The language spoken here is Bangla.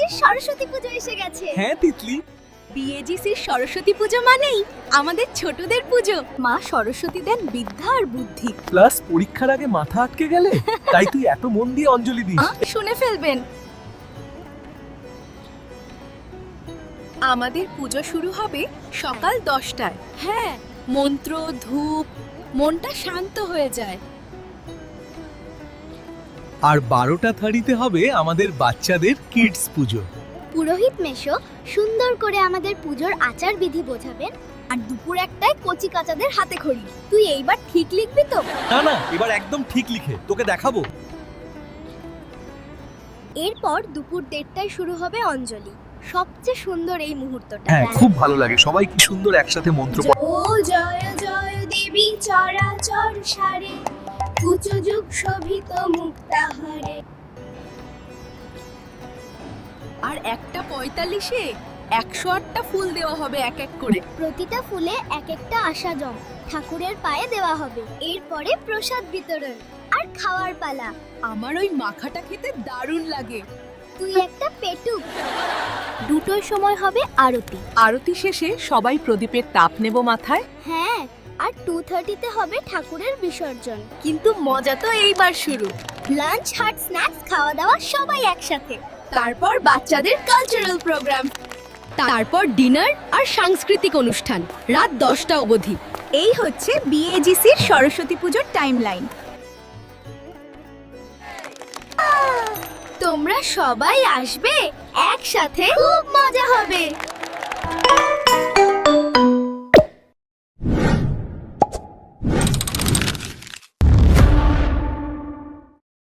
বিএজিসির সরস্বতী পুজো এসে গেছে। হ্যাঁ তিতলি, বিএজিসির সরস্বতী পুজো মানেই আমাদের ছোটদের পুজো। মা সরস্বতী দেন বিদ্যা আর বুদ্ধি। প্লাস পরীক্ষার আগে মাথা আটকে গেলে তাই তুই এত মন দিয়ে অঞ্জলি দিস। শুনে ফেলবেন। আমাদের পুজো শুরু হবে সকাল 10টায়। হ্যাঁ, মন্ত্র ধূপ, মনটা শান্ত হয়ে যায়। আর 12:30 হবে আমাদের বাচ্চাদের কিডস পুজো। পুরোহিত মেশো সুন্দর করে আমাদের পুজোর আচার বিধি বোঝাবেন। আর দুপুর 1টায় কচি কাচাদের হাতে খড়ি। তুই এইবার ঠিক লিখবি তো? না না, এবার একদম ঠিক লিখে তোকে দেখাবো। এরপর দুপুর 1:30টায় শুরু হবে অঞ্জলি। সবচেয়ে সুন্দর এই মুহূর্তটা। হ্যাঁ, খুব ভালো লাগে, সবাই কি সুন্দর একসাথে মন্ত্র পড়ে। ও জয় জয় দেবী চরাচর সারে, উঁচু যুগ শোভিত মুক্তাহারে। আর 1:45-এ 108টা ফুল দেওয়া হবে এক এক করে। প্রতিটা ফুলে এক একটা আশা জম ঠাকুরের পায়ে দেওয়া হবে। এরপরে প্রসাদ বিতরণ আর খাওয়ার পালা। আমার ওই মাখাটা খেতে দারুণ লাগে। তুই একটা পেটুক। 2টোর সময় হবে আরতি। আরতি শেষে সবাই প্রদীপের তাপ নেব মাথায়। হ্যাঁ, আর 2:30-তে হবে ঠাকুরের বিসর্জন। কিন্তু মজা তো এইবার শুরু। লাঞ্চ হাট স্ন্যাক্স খাওয়া দাওয়া সবাই একসাথে। তারপর বাচ্চাদের কালচারাল প্রোগ্রাম। তারপর ডিনার আর সাংস্কৃতিক অনুষ্ঠান রাত 10টা অবধি। এই হচ্ছে বিএজিসির সরস্বতী পুজোর টাইমলাইন। তোমরা সবাই আসবে, একসাথে খুব মজা হবে।